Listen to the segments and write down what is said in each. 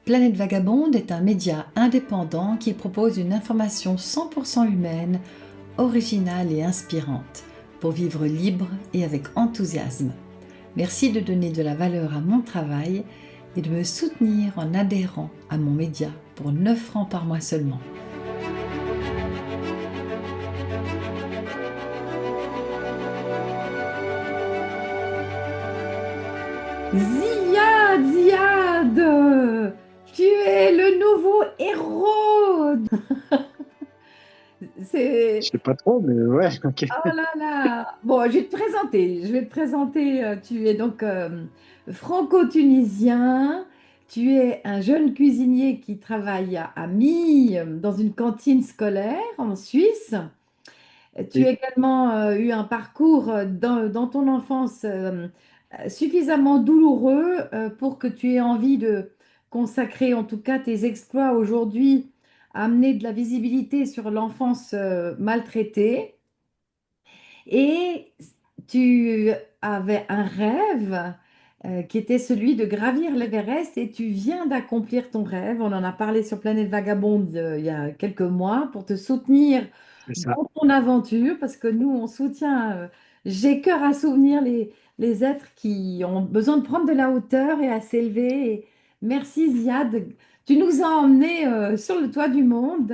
Planète Vagabonde est un média indépendant qui propose une information 100% humaine, originale et inspirante pour vivre libre et avec enthousiasme. Merci de donner de la valeur à mon travail et de me soutenir en adhérant à mon média pour 9 francs par mois seulement. Ziad, tu es le nouveau héros. Je C'est sais pas trop, mais ouais, ok. Oh là là! Bon, je vais te présenter. Je vais te présenter. Tu es donc franco-tunisien. Tu es un jeune cuisinier qui travaille à Mi, dans une cantine scolaire en Suisse. Tu as Oui, également eu un parcours dans ton enfance suffisamment douloureux pour que tu aies envie de consacrer en tout cas tes exploits aujourd'hui à amener de la visibilité sur l'enfance maltraitée. Et tu avais un rêve qui était celui de gravir l'Everest et tu viens d'accomplir ton rêve. On en a parlé sur Planète Vagabonde il y a quelques mois pour te soutenir c'est ça. dans ton aventure parce que nous, on soutient, j'ai cœur à soutenir les êtres qui ont besoin de prendre de la hauteur et à s'élever. Et merci Ziad, tu nous as emmenés sur le toit du monde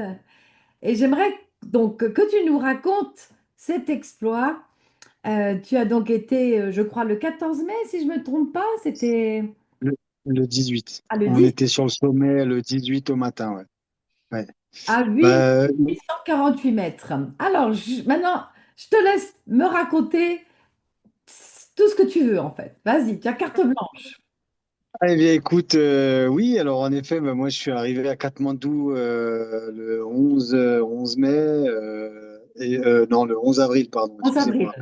et j'aimerais donc que tu nous racontes cet exploit. Tu as donc été, je crois, le 14 mai, si je ne me trompe pas, c'était Le, le 18. le On 10 était sur le sommet le 18 au matin, ouais. Ouais. à Bah, 848 mètres. Alors, maintenant, je te laisse me raconter tout ce que tu veux, en fait. Vas-y, tu as carte blanche. eh bien, écoute, oui, alors en effet, bah, moi je suis arrivé à Katmandou le 11 mai, non, le 11 avril, pardon, 11 avril. excusez-moi.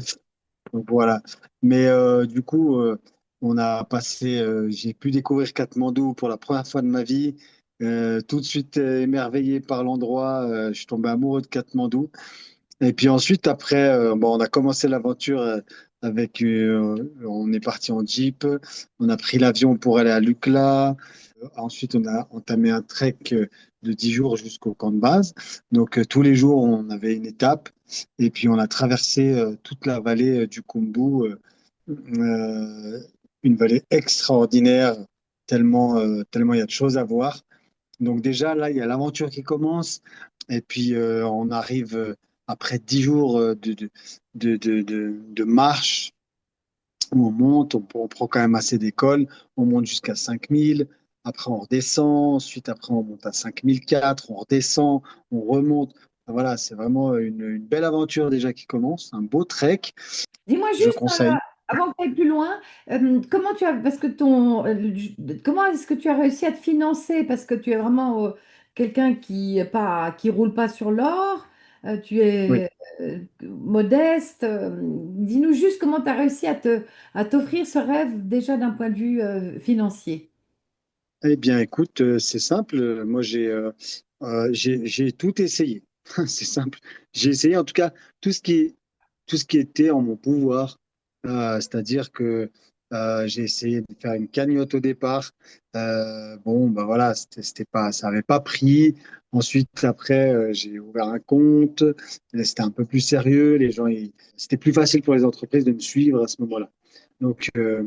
Donc voilà. Mais du coup, j'ai pu découvrir Katmandou pour la première fois de ma vie. Tout de suite émerveillé par l'endroit, je suis tombé amoureux de Katmandou. Et puis ensuite, après, bon, on a commencé l'aventure on est parti en Jeep, on a pris l'avion pour aller à Lukla. Ensuite, on a entamé un trek de 10 jours jusqu'au camp de base. Donc, tous les jours, on avait une étape. Et puis, on a traversé toute la vallée du Kumbu, euh, une vallée extraordinaire, tellement il y a de choses à voir. Donc déjà, là, il y a l'aventure qui commence. Et puis, on arrive après 10 jours de marche où on monte, on prend quand même assez d'école, on monte jusqu'à 5000, après on redescend, ensuite après on monte à 5004, on redescend, on remonte. Voilà, c'est vraiment une belle aventure déjà qui commence, un beau trek, Dis-moi je juste, conseille. avant que tu ailles plus loin, comment tu as, parce que comment est-ce que tu as réussi à te financer? Parce que tu es vraiment quelqu'un qui roule pas sur l'or, tu Oui. es modeste. Dis-nous juste comment tu as réussi à t'offrir ce rêve déjà d'un point de vue financier. Eh bien, écoute, c'est simple. Moi, j'ai tout essayé. C'est simple. J'ai essayé, en tout cas, tout ce tout ce qui était en mon pouvoir. C'est-à-dire que j'ai essayé de faire une cagnotte au départ. Bon, ben voilà, c'était pas, ça n'avait pas pris. Ensuite, après, j'ai ouvert un compte. Là, c'était un peu plus sérieux. C'était plus facile pour les entreprises de me suivre à ce moment-là. Donc, je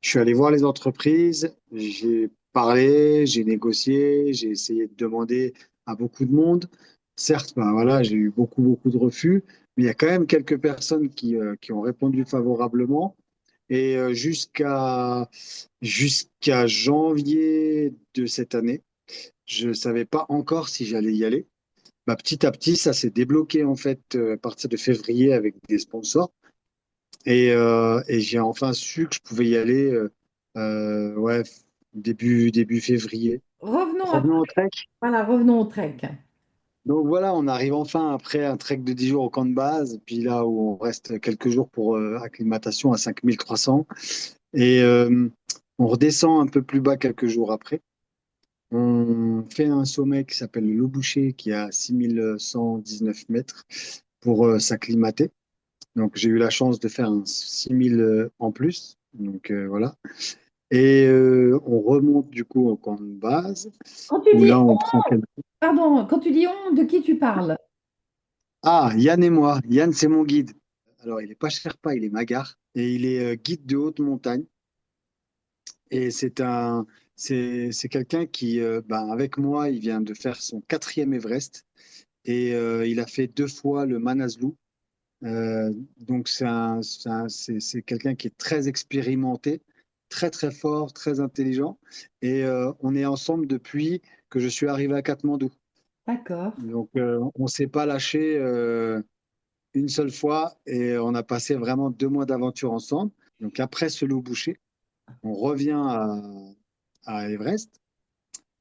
suis allé voir les entreprises. J'ai parlé, j'ai négocié, j'ai essayé de demander à beaucoup de monde. Certes, ben voilà, j'ai eu beaucoup de refus, mais il y a quand même quelques personnes qui ont répondu favorablement. Et jusqu'à janvier de cette année, je ne savais pas encore si j'allais y aller. Bah, petit à petit, ça s'est débloqué en fait à partir de février avec des sponsors. Et j'ai enfin su que je pouvais y aller ouais, début février. Revenons à, Revenons au trek. voilà, revenons au trek. Donc voilà, on arrive enfin après un trek de 10 jours au camp de base, puis là où on reste quelques jours pour acclimatation à 5300. Et on redescend un peu plus bas quelques jours après. On fait un sommet qui s'appelle le Boucher, qui est à 6119 mètres pour s'acclimater. Donc j'ai eu la chance de faire un 6000 en plus. Donc voilà. Et on remonte du coup au camp de base, Quand tu où dis là, on prend on, quelques... pardon, quand tu dis on, de qui tu parles? Ah, Yann et moi. Yann, c'est mon guide. Alors, il n'est pas Sherpa, il est Magar. Et il est guide de haute montagne. Et c'est quelqu'un qui, ben, avec moi, il vient de faire son quatrième Everest. Et il a fait 2 fois le Manaslu. Donc, c'est quelqu'un qui est très expérimenté, très, très fort, très intelligent. Et on est ensemble depuis que je suis arrivé à Katmandou. D'accord. Donc, on ne s'est pas lâché une seule fois et on a passé vraiment 2 mois d'aventure ensemble. Donc, après ce loup bouché, on revient à Everest,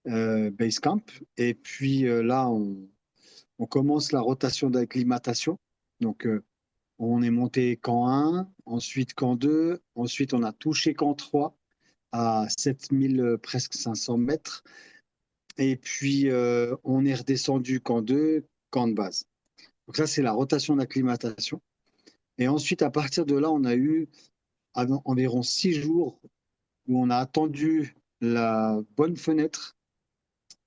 Base Camp. Et puis là, on commence la rotation d'acclimatation. Donc, on est monté camp 1, ensuite camp 2, ensuite on a touché camp 3 à 7000, presque 500 mètres. Et puis on est redescendu camp 2, camp de base. Donc ça, c'est la rotation d'acclimatation. Et ensuite, à partir de là, on a eu environ 6 jours où on a attendu la bonne fenêtre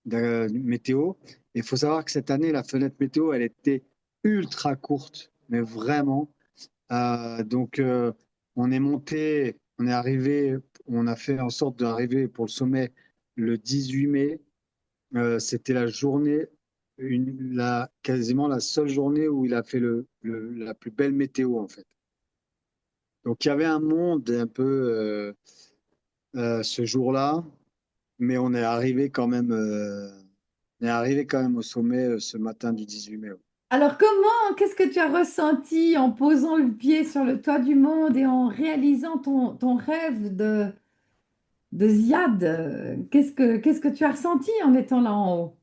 de météo. Il faut savoir que cette année, la fenêtre météo, elle était ultra courte, mais vraiment. Donc, on est monté, on est arrivé, on a fait en sorte d'arriver pour le sommet le 18 mai. C'était la journée, quasiment la seule journée où il a fait la plus belle météo, en fait. Donc, il y avait un monde un peu ce jour-là, mais on est arrivé quand même au sommet ce matin du 18 mai. Ouais. Alors qu'est-ce que tu as ressenti en posant le pied sur le toit du monde et en réalisant ton rêve de Ziad? Qu'est-ce que tu as ressenti en étant là en haut?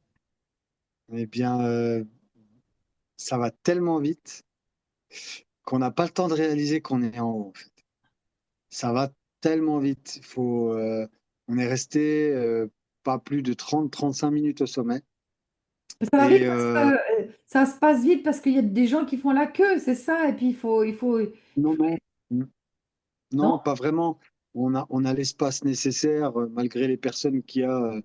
Eh bien, ça va tellement vite qu'on n'a pas le temps de réaliser qu'on est en haut, en fait. Ça va tellement vite. On est resté pas plus de 30-35 minutes au sommet. Ça va vite Et parce que ça se passe vite parce qu'il y a des gens qui font la queue, c'est ça, et puis non, non, non? non, pas vraiment. On a l'espace nécessaire malgré les personnes qu'il y a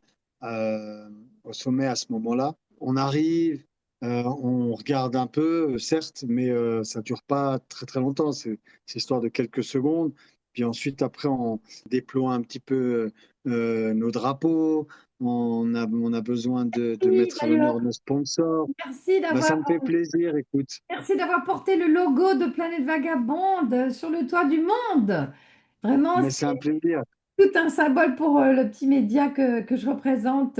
au sommet à ce moment-là. On arrive, on regarde un peu, certes, mais ça dure pas très très longtemps. C'est histoire de quelques secondes. Puis ensuite, après, on déploie un petit peu nos drapeaux. On a besoin de Oui, mettre à d'ailleurs, l'honneur nos sponsors. merci Ben, d'avoir ça me fait plaisir, écoute. merci d'avoir porté le logo de Planète Vagabonde sur le toit du monde. Vraiment, Mais c'est un plaisir. tout un symbole pour le petit média que je représente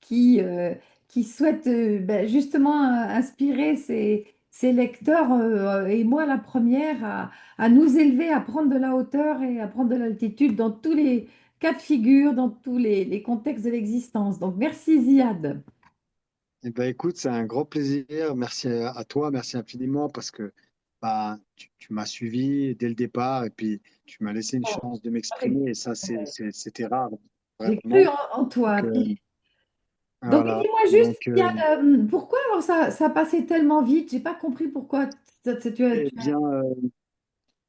qui, euh, qui souhaite ben, justement inspirer ses lecteurs et moi la première à nous élever, à prendre de la hauteur et à prendre de l'altitude dans tous les cas de figure, dans tous les contextes de l'existence. Donc merci Ziad. Eh ben, écoute, c'est un grand plaisir. Merci à toi, merci infiniment parce que bah, tu m'as suivi dès le départ et puis tu m'as laissé une Bon, chance de m'exprimer et ça, c'était rare, j'ai cru vraiment. en toi. Donc, Donc, voilà. dis-moi juste, Donc, Yann, pourquoi alors ça passait tellement vite? J'ai pas compris pourquoi eh bien,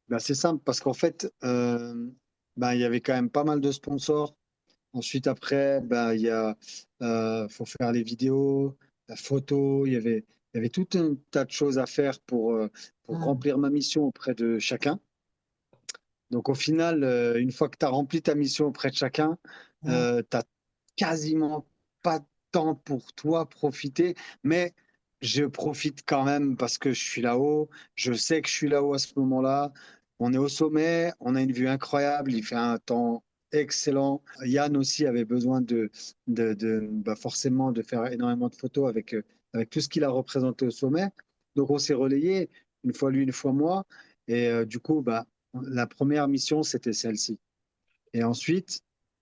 bah, c'est simple parce qu'en fait, bah, il y avait quand même pas mal de sponsors. Ensuite, après, bah, faut faire les vidéos, la photo. Il y avait tout un tas de choses à faire pour Ah, remplir ma mission auprès de chacun. Donc au final, une fois que tu as rempli ta mission auprès de chacun, tu ah. n'as quasiment pas de temps pour toi profiter, mais je profite quand même parce que je suis là-haut, je sais que je suis là-haut à ce moment-là, on est au sommet, on a une vue incroyable, il fait un temps excellent. Yann aussi avait besoin bah, forcément de faire énormément de photos avec tout ce qu'il a représenté au sommet. Donc on s'est relayé, une fois lui, une fois moi, et du coup, bah, la première mission, c'était celle-ci. Et ensuite,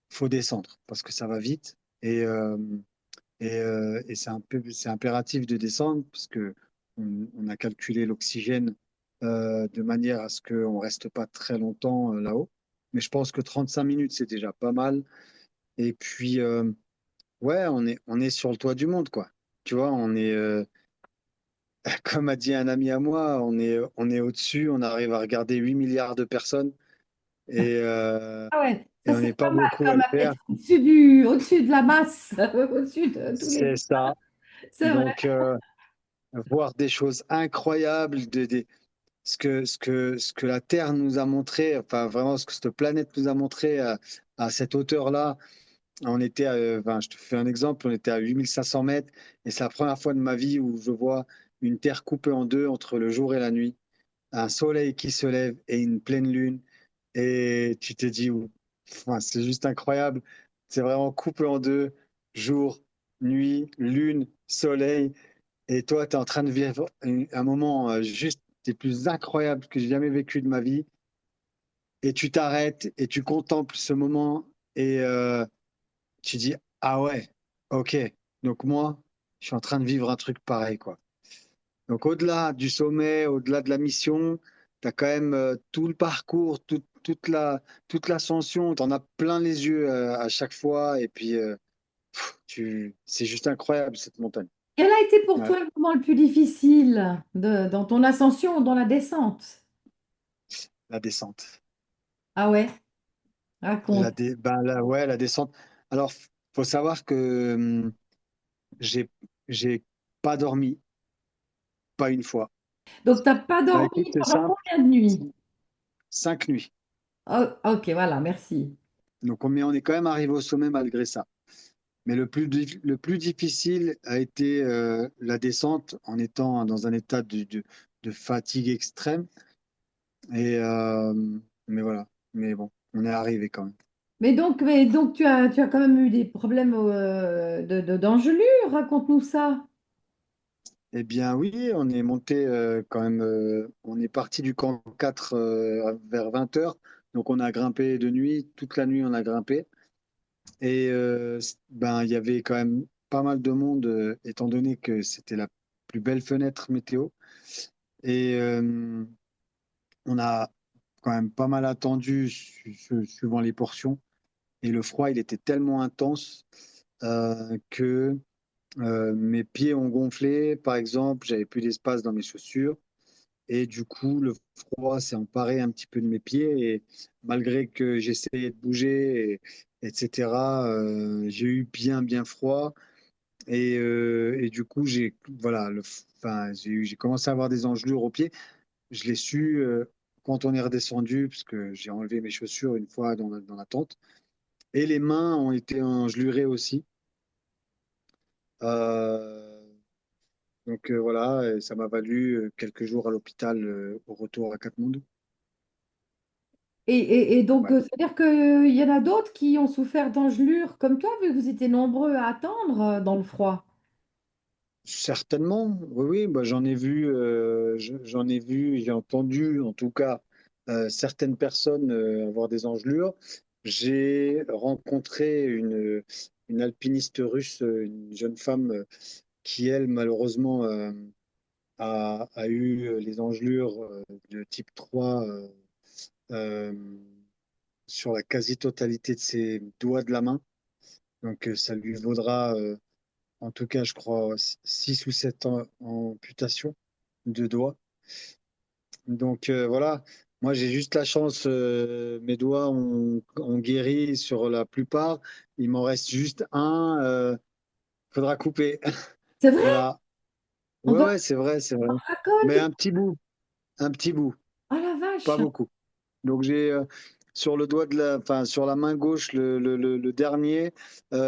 faut descendre parce que ça va vite et c'est impératif de descendre parce que on a calculé l'oxygène de manière à ce qu'on ne reste pas très longtemps là-haut. Mais je pense que 35 minutes, c'est déjà pas mal. Et puis, ouais, on est sur le toit du monde, quoi. Tu vois, comme a dit un ami à moi, on est au-dessus, on arrive à regarder 8 milliards de personnes. Et Ah ouais. et Ça, on c'est n'est pas pas mal beaucoup quand à le même, faire. être au-dessus de la masse, au-dessus de tous les... C'est ça. C'est vrai. Donc, voir des choses incroyables, ce que la Terre nous a montré, enfin vraiment ce que cette planète nous a montré à cette hauteur-là. On était enfin, je te fais un exemple, on était à 8500 mètres et c'est la première fois de ma vie où je vois une Terre coupée en deux entre le jour et la nuit, un soleil qui se lève et une pleine lune. Et tu te dis, enfin, c'est juste incroyable. C'est vraiment coupé en deux, jour, nuit, lune, soleil. Et toi, tu es en train de vivre un moment juste des plus incroyables que j'ai jamais vécu de ma vie. Et tu t'arrêtes et tu contemples ce moment et tu dis, ah ouais, ok. Donc moi, je suis en train de vivre un truc pareil, quoi. Donc au-delà du sommet, au-delà de la mission, tu as quand même tout le parcours, toute l'ascension, tu en as plein les yeux à chaque fois. Et puis, c'est juste incroyable cette montagne. Quel a été pour Ouais. toi le moment le plus difficile dans ton ascension ou dans la descente? La descente. Ah ouais, raconte. Ouais, la descente. Alors, faut savoir que j'ai, j'ai pas dormi, pas une fois. Donc, t'as pas Bah dormi écoute, c'est pendant simple, combien de nuits? 5 nuits. Oh, ok, voilà, merci. Donc, on est quand même arrivé au sommet malgré ça. Mais le plus difficile a été la descente en étant dans un état de fatigue extrême. Et, mais voilà. Mais bon, on est arrivé quand même. Mais donc tu as quand même eu des problèmes d'engelure, raconte-nous ça. Eh bien oui, on est monté quand même, on est parti du camp 4 vers 20 heures. Donc on a grimpé de nuit, toute la nuit on a grimpé. Et ben, il y avait quand même pas mal de monde, étant donné que c'était la plus belle fenêtre météo. Et on a quand même pas mal attendu suivant les portions. Et le froid, il était tellement intense que mes pieds ont gonflé. Par exemple, j'avais plus d'espace dans mes chaussures. Et du coup, le froid s'est emparé un petit peu de mes pieds. Et malgré que j'essayais de bouger, etc., j'ai eu bien, bien froid. Et du coup, voilà, enfin, j'ai commencé à avoir des engelures aux pieds. Je l'ai su quand on est redescendu, parce que j'ai enlevé mes chaussures une fois dans la tente. Et les mains ont été engelurées aussi. Euh, donc voilà, et ça m'a valu quelques jours à l'hôpital au retour à Katmandou. Et donc, Ouais. c'est-à-dire qu'il y en a d'autres qui ont souffert d'engelures comme toi, vu que vous étiez nombreux à attendre dans le froid. Certainement, oui, oui, bah, j'en ai vu, j'ai entendu en tout cas certaines personnes avoir des engelures. J'ai rencontré une alpiniste russe, une jeune femme qui, elle, malheureusement, a eu les engelures de type 3 euh, sur la quasi-totalité de ses doigts de la main. Donc, ça lui vaudra, en tout cas, je crois, 6 ou 7 amputations de doigts. Donc, voilà, moi, j'ai juste la chance, mes doigts ont guéri sur la plupart. Il m'en reste juste un, faudra couper. C'est vrai? Voilà. Ouais, Encore ouais, c'est vrai, c'est vrai. la colle? Mais un petit bout, Oh la pas vache! beaucoup. Donc j'ai sur le doigt enfin sur la main gauche, le dernier,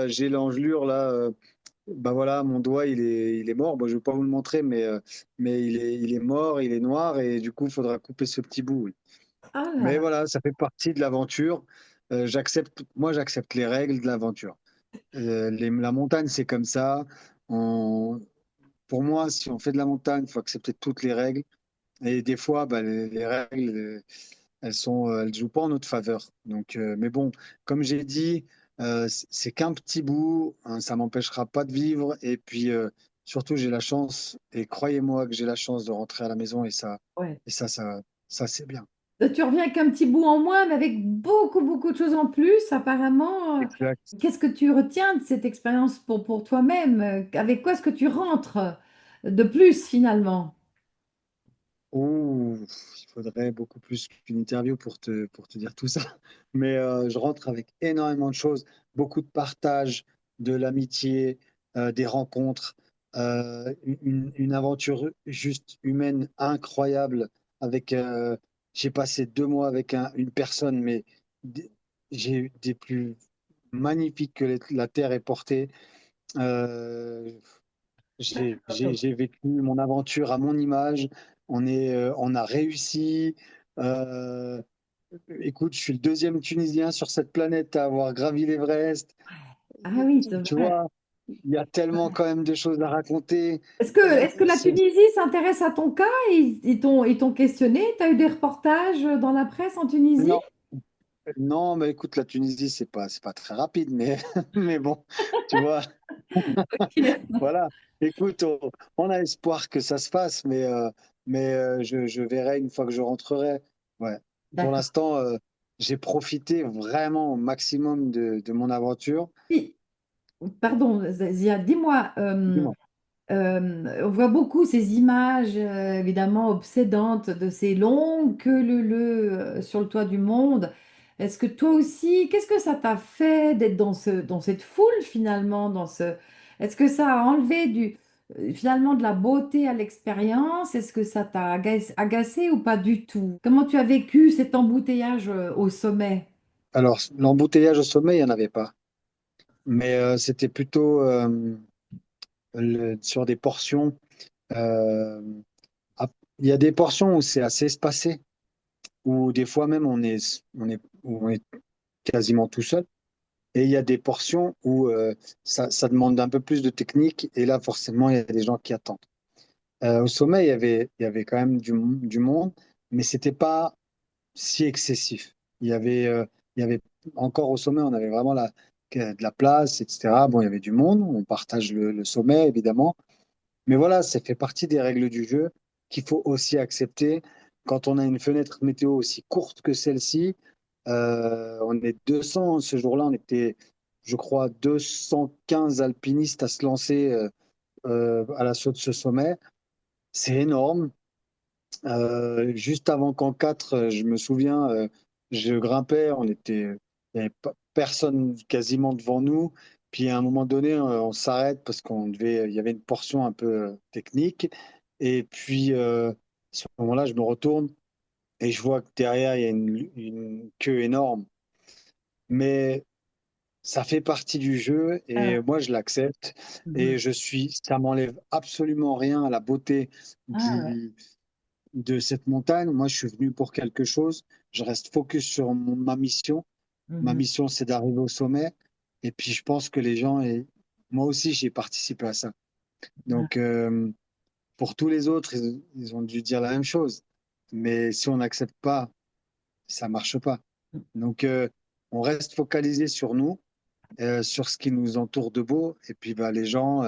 j'ai l'engelure là. Bah voilà, mon doigt il est mort. Bon, je vais pas vous le montrer, mais il est mort, il est noir et du coup il faudra couper ce petit bout. Oui. Ah là Mais là. voilà, ça fait partie de l'aventure. Moi j'accepte les règles de l'aventure. La montagne c'est comme ça. On- pour moi, si on fait de la montagne, il faut accepter toutes les règles. Et des fois, bah, les règles, elles jouent pas en notre faveur. Donc, mais bon, comme j'ai dit, c'est qu'un petit bout, hein, ça m'empêchera pas de vivre. Et puis, surtout, j'ai la chance, et croyez-moi que j'ai la chance de rentrer à la maison, Ouais. et ça, c'est bien. Tu reviens avec un petit bout en moins, mais avec beaucoup, beaucoup de choses en plus, apparemment. Exact. Qu'est-ce que tu retiens de cette expérience pour toi-même? Avec quoi est-ce que tu rentres de plus finalement? Oh, il faudrait beaucoup plus qu'une interview pour te dire tout ça. Mais je rentre avec énormément de choses, beaucoup de partage, de l'amitié, des rencontres, une aventure juste humaine incroyable. Avec, j'ai passé 2 mois avec une personne, mais des- j'ai eu des plus magnifiques que la terre ait porté. Euh, j'ai vécu mon aventure à mon image. On a réussi. Euh, Écoute, je suis le deuxième Tunisien sur cette planète à avoir gravi l'Everest. Ah oui, c'est Tu vrai. vois, il y a tellement quand même de choses à raconter. Est-ce que la C'est- Tunisie s'intéresse à ton cas? Ils t'ont questionné? Tu as eu des reportages dans la presse en Tunisie? Non, non, mais écoute, la Tunisie, c'est pas très rapide, mais, mais bon, tu vois, Ok. voilà. Écoute, on a espoir que ça se fasse, mais je verrai une fois que je rentrerai. Ouais. Pour D'accord. l'instant, j'ai profité vraiment au maximum de mon aventure. Oui. Pardon, Zia, dis-moi, Dis-moi. on voit beaucoup ces images évidemment obsédantes de ces longues queues leu-leu sur le toit du monde. Est-ce que toi aussi, qu'est-ce que ça t'a fait d'être dans cette foule finalement, Est-ce que ça a enlevé finalement de la beauté à l'expérience? Est-ce que ça t'a agacé ou pas du tout? Comment tu as vécu cet embouteillage au sommet? Alors, l'embouteillage au sommet, il n'y en avait pas. Mais c'était plutôt sur des portions. euh, il y a des portions où c'est assez espacé, où des fois même où on est quasiment tout seul. Et il y a des portions où ça demande un peu plus de technique. Et là, forcément, il y a des gens qui attendent. Au sommet, il y avait quand même du monde, mais c'était pas si excessif. Il y avait encore au sommet, on avait vraiment de la place, etc. Bon, il y avait du monde, on partage le sommet, évidemment. Mais voilà, ça fait partie des règles du jeu qu'il faut aussi accepter. Quand on a une fenêtre météo aussi courte que celle-ci, on est 200. Ce jour-là, on était, je crois, 215 alpinistes à se lancer à l'assaut de ce sommet. C'est énorme. Juste avant qu'en 4, je me souviens, je grimpais, il n'y avait pas personne quasiment devant nous. Puis à un moment donné, on s'arrête parce il y avait une portion un peu technique. Et puis à ce moment-là, je me retourne et je vois que derrière, il y a une queue énorme. Mais ça fait partie du jeu et Ah, moi, je l'accepte. mhm. Et ça m'enlève absolument rien à la beauté Ah ouais. du de cette montagne. Moi, je suis venu pour quelque chose. Je reste focus sur ma mission. Ma Mhm. mission, c'est d'arriver au sommet. Et puis, je pense que et moi aussi, j'ai participé à ça. Ah, Donc, pour tous les autres, ils ont dû dire la même chose. Mais si on n'accepte pas, ça marche pas. Donc, on reste focalisé sur nous, sur ce qui nous entoure de beau. Et puis, bah, les gens,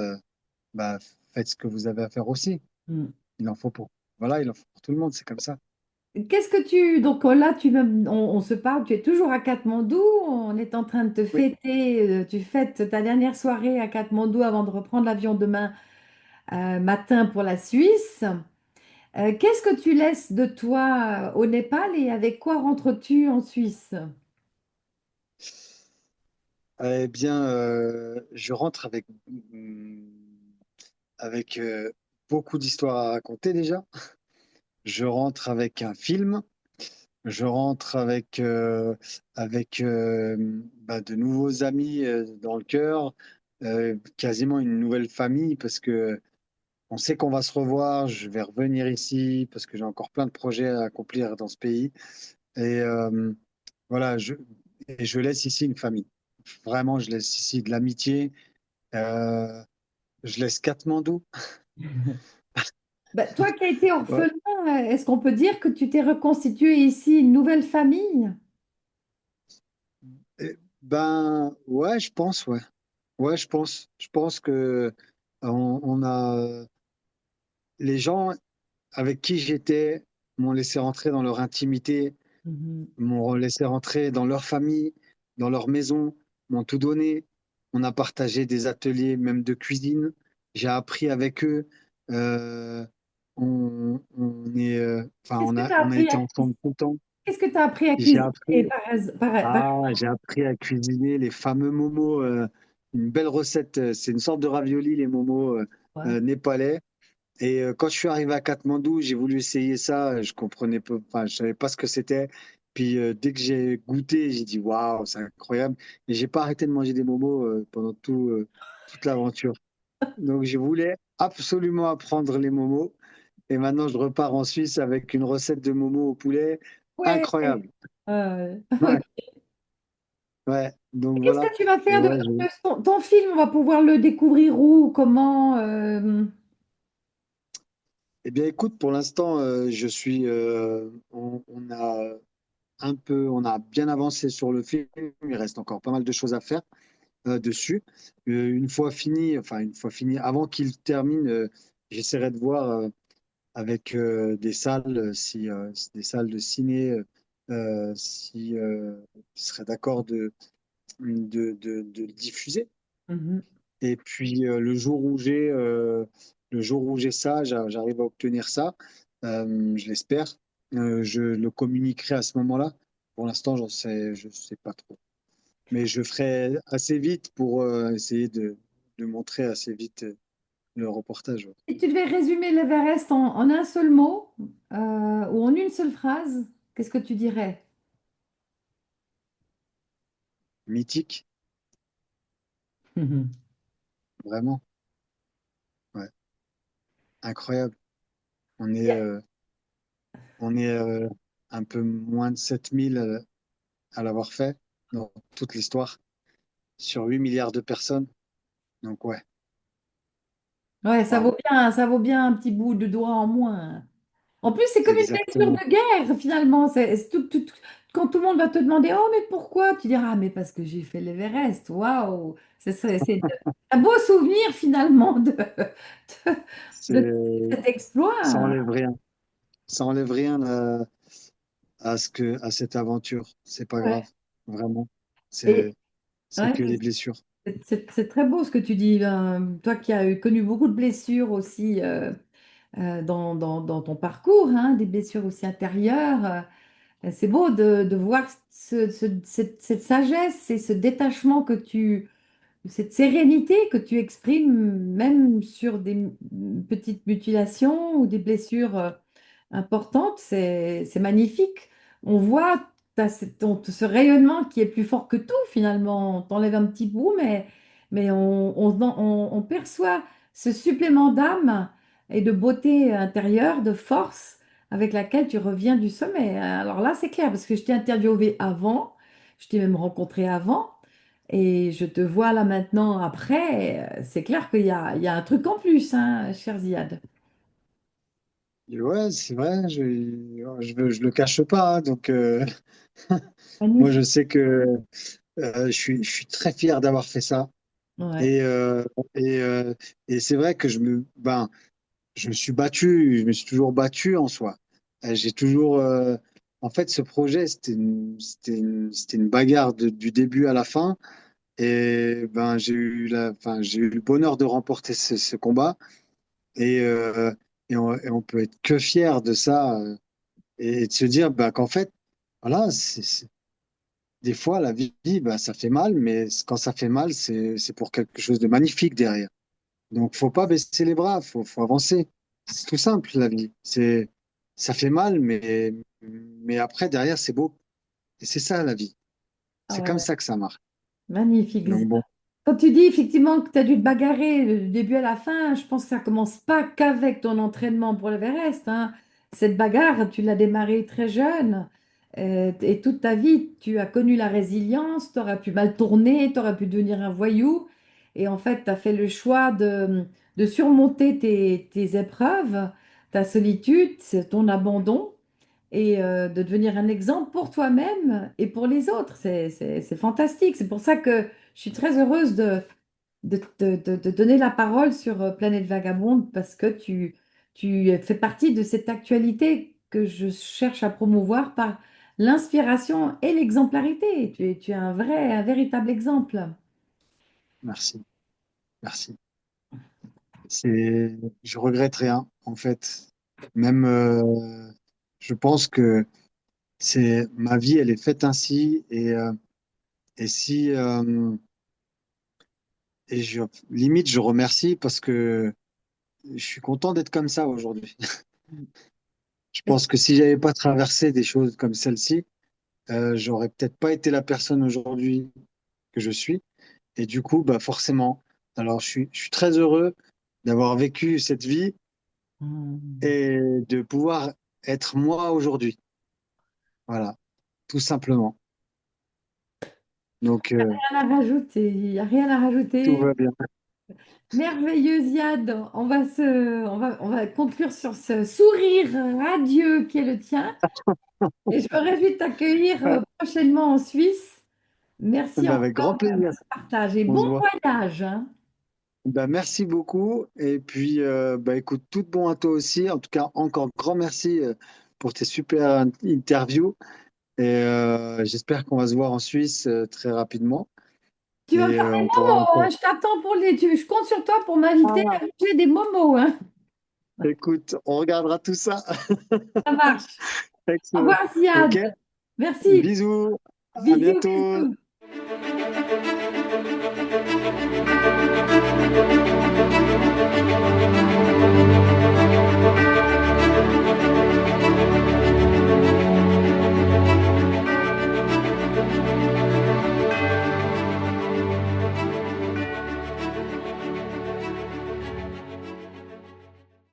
bah, faites ce que vous avez à faire aussi. mm. Il en faut pour, voilà, il en faut pour tout le monde. C'est comme ça. Qu'est-ce que tu... Donc là, on se parle, tu es toujours à Katmandou, on est en train de te Oui. fêter, tu fêtes ta dernière soirée à Katmandou avant de reprendre l'avion demain matin pour la Suisse. Qu'est-ce que tu laisses de toi au Népal et avec quoi rentres-tu en Suisse? Eh bien, je rentre avec beaucoup d'histoires à raconter déjà. Je rentre avec un film. Je rentre avec bah, de nouveaux amis dans le cœur, quasiment une nouvelle famille parce que on sait qu'on va se revoir. Je vais revenir ici parce que j'ai encore plein de projets à accomplir dans ce pays. Et voilà, et je laisse ici une famille. Vraiment, je laisse ici de l'amitié. Euh, je laisse Katmandou. Bah, toi qui as été Ouais. orphelin, est-ce qu'on peut dire que tu t'es reconstitué ici une nouvelle famille? Ben, ouais, je pense, ouais. Ouais, je pense. Je pense que on a les gens avec qui j'étais m'ont laissé rentrer dans leur intimité, Mhm. m'ont laissé rentrer dans leur famille, dans leur maison, m'ont tout donné. On a partagé des ateliers, même de cuisine. J'ai appris avec eux. Euh, enfin, Qu'est-ce que tu as on a appris été ensemble tout le temps. qu'est-ce que tu as appris à J'ai cuisiner appris, par j'ai appris à cuisiner les fameux momos, une belle recette. C'est une sorte de ravioli, les momos ouais. népalais. Et quand je suis arrivé à Katmandou, j'ai voulu essayer ça. Je comprenais pas, enfin, je savais pas ce que c'était. Puis dès que j'ai goûté, j'ai dit waouh, c'est incroyable. Et j'ai pas arrêté de manger des momos pendant toute l'aventure. Donc je voulais absolument apprendre les momos. Et maintenant, je repars en Suisse avec une recette de momos au poulet Ouais. incroyable. Ok. Ouais, ouais. Donc Qu'est-ce voilà. que tu vas Et faire ouais, de ton film? On va pouvoir le découvrir où, comment eh bien, écoute, pour l'instant, on a bien avancé sur le film. Il reste encore pas mal de choses à faire dessus. Une fois fini, avant qu'il termine, j'essaierai de voir avec des salles, si des salles de ciné, si ils seraient d'accord de le diffuser. Mhm. Et puis le jour où j'ai ça, j'arrive à obtenir ça, je l'espère. Je le communiquerai à ce moment-là. Pour l'instant, je sais pas trop. Mais je ferai assez vite pour essayer de montrer assez vite le reportage. Ouais. Et tu devais résumer l'Everest en un seul mot ou en une seule phrase, qu'est-ce que tu dirais? Mythique, Mhm. vraiment. Ouais. Incroyable. On est, Yeah. euh, on est un peu moins de 7000 à l'avoir fait dans toute l'histoire, sur 8 milliards de personnes. Donc ouais, Ouais, waouh. ça vaut bien un petit bout de doigt en moins. En plus, c'est comme une blessure Exactement. de guerre, finalement. Quand tout le monde va te demander, oh, mais pourquoi? Tu diras, ah, mais parce que j'ai fait l'Everest. Waouh! C'est un beau souvenir, finalement, de C'est, cet ça exploit. enlève rien. Ça enlève rien à cette aventure. C'est pas Ouais. grave. Vraiment. Et C'est ouais, que des blessures. c'est très beau ce que tu dis. Toi qui as connu beaucoup de blessures aussi dans ton parcours, hein, des blessures aussi intérieures. C'est beau de voir cette sagesse et ce détachement cette sérénité que tu exprimes même sur des petites mutilations ou des blessures importante, c'est magnifique. On voit ce rayonnement qui est plus fort que tout finalement. On t'enlève un petit bout, mais on perçoit ce supplément d'âme et de beauté intérieure, de force avec laquelle tu reviens du sommet. Alors là, c'est clair, parce que je t'ai interviewé avant, je t'ai même rencontré avant, et je te vois là maintenant après. C'est clair il y a un truc en plus, hein, cher Ziad. Et ouais, c'est vrai. Je le cache pas. Hein. Donc, moi, je Magnifique. sais que je suis très fier d'avoir fait ça. Ouais. Et, et, et c'est vrai que je me suis battu. Je me suis toujours battu en soi. J'ai toujours. En fait, ce projet, c'était une bagarre du début à la fin. Et j'ai eu le bonheur de remporter ce combat. Et, et on peut être que fier de ça et de se dire qu'en fait, voilà, des fois, la vie, ça fait mal, mais quand ça fait mal, c'est pour quelque chose de magnifique derrière. Donc, faut pas baisser les bras, faut avancer. C'est tout simple, la vie. Ça fait mal, mais après, derrière, c'est beau. Et c'est ça, la vie. Ah C'est ouais, comme ça que ça marche. magnifique. Donc, bon, Quand tu dis effectivement que tu as dû te bagarrer du début à la fin, je pense que ça commence pas qu'avec ton entraînement pour l'Everest, hein. Cette bagarre, tu l'as démarrée très jeune et toute ta vie, tu as connu la résilience, tu aurais pu mal tourner, tu aurais pu devenir un voyou. Et en fait, tu as fait le choix de surmonter tes épreuves, ta solitude, ton abandon et de devenir un exemple pour toi-même et pour les autres. C'est fantastique. C'est pour ça que je suis très heureuse de donner la parole sur Planète Vagabonde parce que tu fais partie de cette actualité que je cherche à promouvoir par l'inspiration et l'exemplarité. Tu es un véritable exemple. merci, merci. Je regrette rien, en fait. Même, je pense que c'est ma vie, elle est faite ainsi. Et si, et je, limite, je remercie parce que je suis content d'être comme ça aujourd'hui. Je Est-ce pense que si j'avais pas traversé des choses comme celle-ci, j'aurais peut-être pas été la personne aujourd'hui que je suis. Et du coup, bah forcément, alors je suis très heureux d'avoir vécu cette vie Hmm. et de pouvoir être moi aujourd'hui. Voilà, tout simplement. Donc, Rien à rajouter, il n'y a rien à tout rajouter. va bien. Merveilleux, Ziad. On va conclure sur ce sourire radieux qui est le tien. Et je me réjouis de t'accueillir Ouais, prochainement en Suisse. Merci bah, avec grand encore plaisir. pour ce partage et On bon se voit. voyage, hein. Bah, merci beaucoup. Et puis, bah, écoute, tout bon à toi aussi. En tout cas, encore grand merci pour tes super interviews. Et j'espère qu'on va se voir en Suisse très rapidement. Tu vas me Et faire des on pourra momos, hein. encore. Je t'attends pour je compte sur toi pour m'inviter Ah, à manger des momos, hein. écoute, on regardera tout ça. Ça marche. Au Excellent. revoir, Ok, Ziad. Merci. bisous. À Bisous, bientôt. bisous.